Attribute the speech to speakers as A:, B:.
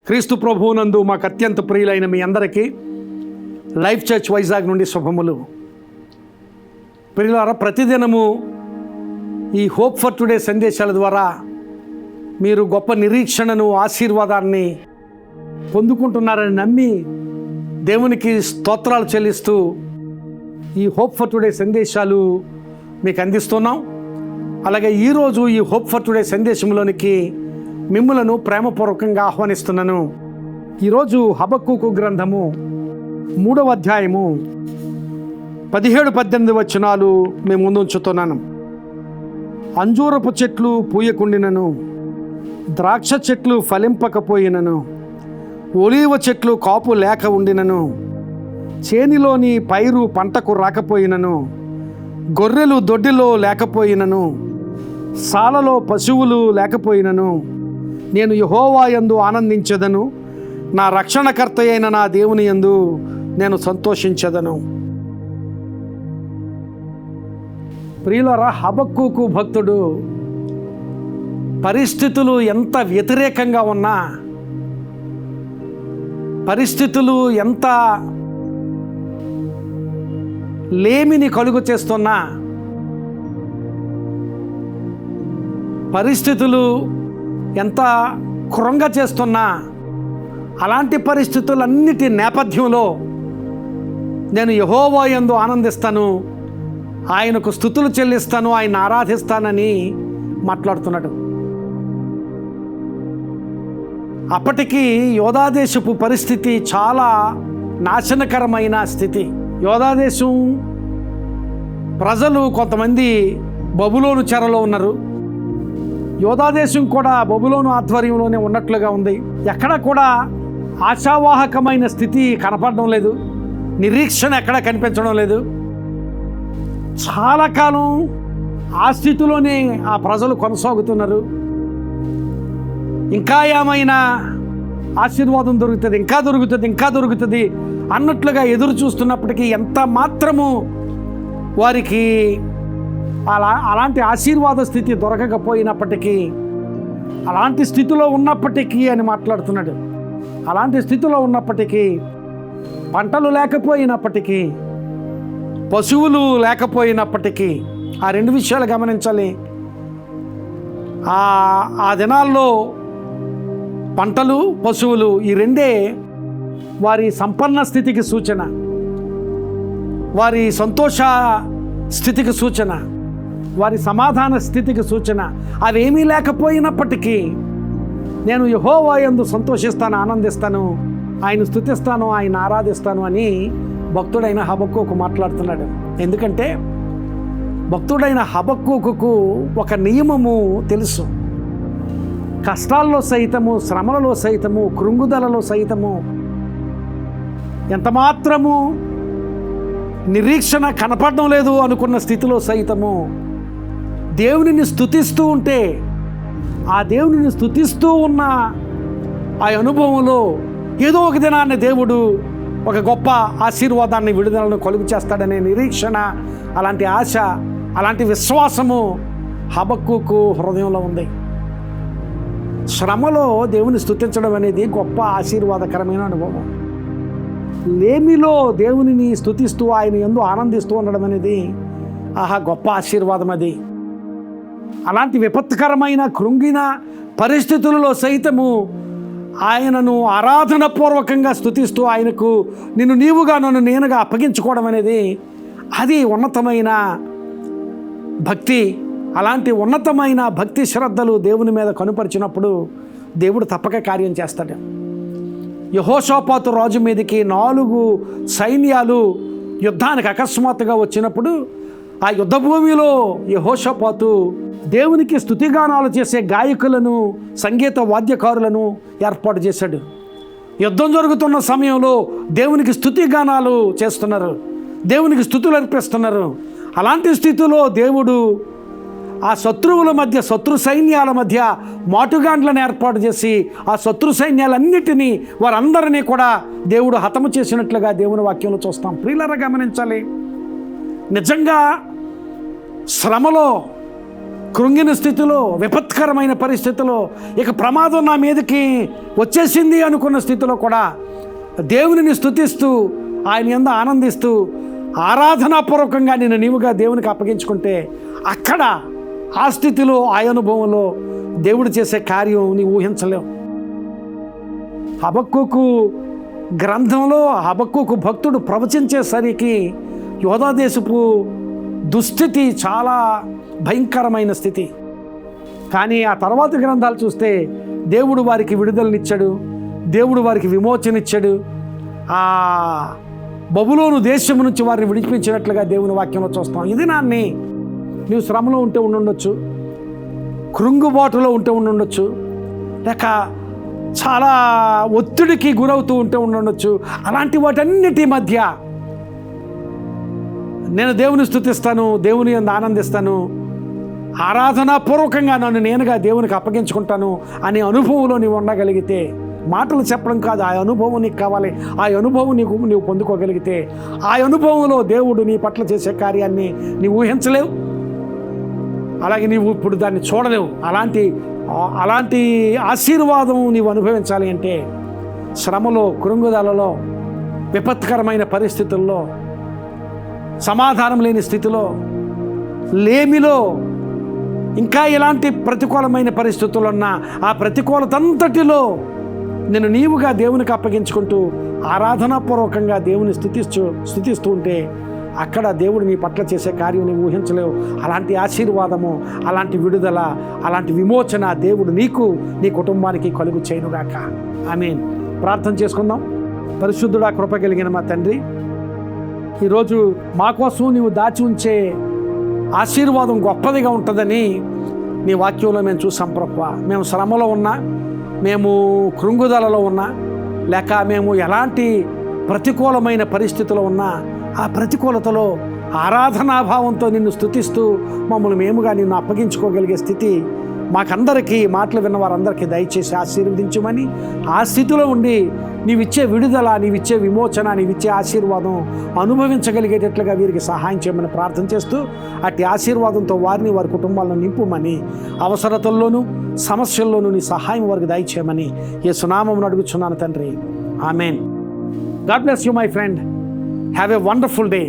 A: క్రీస్తు ప్రభువునందు మాకు అత్యంత ప్రియులైన మీ అందరికీ లైఫ్ చర్చ్ వైజాగ్ నుండి శుభములు. ప్రియులారా, ప్రతిదినము ఈ హోప్ ఫర్ టుడే సందేశాల ద్వారా మీరు గొప్ప నిరీక్షణను, ఆశీర్వాదాన్ని పొందుకుంటున్నారని నమ్మి దేవునికి స్తోత్రాలు చెల్లిస్తూ ఈ హోప్ ఫర్ టుడే సందేశాలు మీకు అందిస్తున్నాం. అలాగే ఈరోజు ఈ హోప్ ఫర్ టుడే సందేశంలోనికి మిమ్ములను ప్రేమపూర్వకంగా ఆహ్వానిస్తున్నాను. ఈరోజు హబక్కూకు గ్రంథము 3వ అధ్యాయము 17-18 వచనాలు మేము ముందు ఉంచుతున్నాను. అంజూరపు చెట్లు పూయకుండినను, ద్రాక్ష చెట్లు ఫలింపకపోయినను, ఒలీవ చెట్లు కాపు లేక ఉండినను, చేనిలోని పైరు పంటకు రాకపోయినను, గొర్రెలు దొడ్డిలో లేకపోయినను, సాలలో పశువులు లేకపోయినను, నేను యెహోవా యందు ఆనందించెదను, నా రక్షణకర్త అయిన నా దేవుని యందు నేను సంతోషించెదను. ప్రియులారా, హబక్కూకు భక్తుడు పరిస్థితులు ఎంత వ్యతిరేకంగా ఉన్నా, పరిస్థితులు ఎంత లేమిని కలుగు చేస్తున్నా, పరిస్థితులు ఎంత కృంగ చేస్తున్నా, అలాంటి పరిస్థితులన్నిటి నేపథ్యంలో నేను యెహోవా యందు ఆనందిస్తాను, ఆయనకు స్తుతులు చెల్లిస్తాను, ఆయన ఆరాధిస్తానని మాట్లాడుతున్నాడు. అప్పటికి యోధాదేశపు పరిస్థితి చాలా నాశనకరమైన స్థితి. యోధాదేశం ప్రజలు కొంతమంది బబులోను చెరలో ఉన్నారు. యోధాదేశం కూడా బబులోను ఆధ్వర్యంలోనే ఉన్నట్లుగా ఉంది. ఎక్కడ కూడా ఆశావాహకమైన స్థితి కనపడడం లేదు, నిరీక్షణ ఎక్కడ కనిపించడం లేదు. చాలా కాలం ఆ స్థితిలోనే ఆ ప్రజలు కొనసాగుతున్నారు. ఇంకా ఏమైనా ఆశీర్వాదం దొరుకుతుంది, ఇంకా దొరుకుతుంది అన్నట్లుగా ఎదురు చూస్తున్నప్పటికీ ఎంత మాత్రము వారికి అలాంటి ఆశీర్వాద స్థితి దొరకకపోయినప్పటికీ, అలాంటి స్థితిలో ఉన్నప్పటికీ అని మాట్లాడుతున్నాడు. అలాంటి స్థితిలో ఉన్నప్పటికీ, పంటలు లేకపోయినప్పటికీ, పశువులు లేకపోయినప్పటికీ, ఆ రెండు విషయాలు గమనించాలి. ఆ దినాల్లో పంటలు, పశువులు ఈ రెండే వారి సంపన్న స్థితికి సూచన, వారి సంతోష స్థితికి సూచన, వారి సమాధాన స్థితికి సూచన. అవేమీ లేకపోయినప్పటికీ నేను యెహోవా యందు సంతోషిస్తాను, ఆనందిస్తాను, ఆయన స్తుతిస్తాను, ఆయన ఆరాధిస్తాను అని భక్తుడైన హబక్కూకు మాట్లాడుతున్నాడు. ఎందుకంటే భక్తుడైన హబక్కూకు ఒక నియమము తెలుసు. కష్టాల్లో సైతము, శ్రమలలో సైతము, కృంగుదలలో సైతము, ఎంతమాత్రము నిరీక్షణ కనపడడం లేదు అనుకున్న స్థితిలో సైతము దేవునిని స్తుతిస్తూ ఉంటే, ఆ దేవునిని స్తుతిస్తూ ఉన్న ఆ అనుభవంలో ఏదో ఒక దినాన్ని దేవుడు ఒక గొప్ప ఆశీర్వాదాన్ని, విడుదలను కలుగు చేస్తాడనే నిరీక్షణ, అలాంటి ఆశ, అలాంటి విశ్వాసము హబక్కూకు హృదయంలో ఉంది. శ్రమలో దేవుని స్తుతించడం అనేది గొప్ప ఆశీర్వాదకరమైన అనుభవం. లేమిలో దేవునిని స్తుతిస్తూ ఆయన యందు ఆనందిస్తూ ఉండడం అనేది గొప్ప ఆశీర్వాదం. అది అలాంటి విపత్కరమైన కృంగిన పరిస్థితులలో సైతము ఆయనను ఆరాధనపూర్వకంగా స్తుతిస్తూ ఆయనకు నిన్ను నీవుగా, నన్ను నేనుగా అప్పగించుకోవడం అనేది అది ఉన్నతమైన భక్తి. అలాంటి ఉన్నతమైన భక్తి శ్రద్ధలు దేవుని మీద కనుపరిచినప్పుడు దేవుడు తప్పక కార్యం చేస్తాడు. యెహోషాపాతు రాజు మీదకి 4 సైన్యాలు యుద్ధానికి అకస్మాత్తుగా వచ్చినప్పుడు ఆ యుద్ధ భూమిలో యెహోషాపాతు దేవునికి స్తుతిగానాలు చేసే గాయకులను, సంగీత వాద్యకారులను ఏర్పాటు చేశాడు. యుద్ధం జరుగుతున్న సమయంలో దేవునికి స్తుతిగానాలు చేస్తున్నారు, దేవునికి స్తుతులు అర్పిస్తున్నారు. అలాంటి స్థితిలో దేవుడు ఆ శత్రువుల మధ్య, శత్రు సైన్యాల మధ్య మాటుగాండ్లను ఏర్పాటు చేసి ఆ శత్రు సైన్యాలన్నిటినీ, వారందరినీ కూడా దేవుడు హతము చేసినట్లుగా దేవుని వాక్యంలో చూస్తాం. ప్రియులారా, గమనించాలి, నిజంగా శ్రమలో కృంగిన స్థితిలో, విపత్కరమైన పరిస్థితిలో, ఇక ప్రమాదం నా మీదకి వచ్చేసింది అనుకున్న స్థితిలో కూడా దేవునిని స్తుతిస్తూ ఆయన యందు ఆనందిస్తూ ఆరాధనాపూర్వకంగా నిన్ను నీవుగా దేవునికి అప్పగించుకుంటే అక్కడ ఆ స్థితిలో, ఆ అనుభవంలో దేవుడు చేసే కార్యం నీవు ఊహించలేవు. హబక్కూకు గ్రంథంలో హబక్కూకు భక్తుడు ప్రవచించేసరికి యోధా దేశపు దుస్థితి చాలా భయంకరమైన స్థితి. కానీ ఆ తర్వాత గ్రంథాలు చూస్తే దేవుడు వారికి విడుదలనిచ్చాడు, దేవుడు వారికి విమోచనిచ్చాడు. ఆ బబులోను దేశం నుంచి వారిని విడిపించినట్లుగా దేవుని వాక్యంలో చూస్తాం. ఇది నాన్ని నీవు శ్రమలో ఉంటే ఉండుండొచ్చు, కృంగుబాటులో ఉంటే ఉండుండొచ్చు, లేక చాలా ఒత్తిడికి గురవుతూ ఉంటే ఉండుండొచ్చు. అలాంటి వాటన్నిటి మధ్య నేను దేవుని స్తుతిస్తాను, దేవుని యందు ఆనందిస్తాను, ఆరాధనాపూర్వకంగా నన్ను నేనుగా దేవునికి అప్పగించుకుంటాను అనే అనుభవంలో నీవు ఉండగలిగితే, మాటలు చెప్పడం కాదు, ఆ అనుభవం నీకు కావాలి. ఆ అనుభవం నీవు పొందుకోగలిగితే ఆ అనుభవంలో దేవుడు నీ పట్ల చేసే కార్యాన్ని నీవు ఊహించలేవు, అలాగే నీవు ఇప్పుడు దాన్ని చూడలేవు. అలాంటి ఆశీర్వాదం నీవు అనుభవించాలి అంటే శ్రమలో, కృంగుదలలో, విపత్కరమైన పరిస్థితుల్లో, సమాధానం లేని స్థితిలో, లేమిలో, ఇంకా ఎలాంటి ప్రతికూలమైన పరిస్థితులు ఉన్నా ఆ ప్రతికూలతంతటిలో నేను నీవుగా దేవునికి అప్పగించుకుంటూ ఆరాధనాపూర్వకంగా దేవుని స్తుతిస్తూ ఉంటే అక్కడ దేవుడు నీ పట్ల చేసే కార్యం నీవు ఊహించలేవు. అలాంటి ఆశీర్వాదము, అలాంటి విడుదల, అలాంటి విమోచన దేవుడు నీకు, నీ కుటుంబానికి కలుగు చేయనుగాక. ఆమేన్. ప్రార్థన చేసుకుందాం. పరిశుద్ధుడా, కృప కలిగిన మా తండ్రి, ఈరోజు మా కోసం నీవు దాచి ఉంచే ఆశీర్వాదం గొప్పదిగా ఉంటుందని నీ వాక్యంలో మేము చూసాం ప్రభువా. మేము శ్రమలో ఉన్నా, మేము కృంగుదలలో ఉన్నా, లేక మేము ఎలాంటి ప్రతికూలమైన పరిస్థితిలో ఉన్నా ఆ ప్రతికూలతలో ఆరాధనాభావంతో నిన్ను స్తుతిస్తూ మమ్మల్ని మేముగా నిన్ను అప్పగించుకోగలిగే స్థితి మాకందరికీ, మాటలు విన్న వారందరికీ దయచేసి ఆశీర్వదించమని, ఆ స్థితిలో ఉండి నీవిచ్చే విడుదల, నీవిచ్చే విమోచన, నీవిచ్చే ఆశీర్వాదం అనుభవించగలిగేటట్లుగా వీరికి సహాయం చేయమని ప్రార్థన చేస్తూ అట్టి ఆశీర్వాదంతో వారిని, వారి కుటుంబాలను నింపుమని, అవసరతల్లోనూ సమస్యల్లోనూ నీ సహాయం వారికి దయచేయమని యేసు నామమున అడుగుచున్నాను తండ్రి. ఆమేన్. God bless you my friend. Have a wonderful day.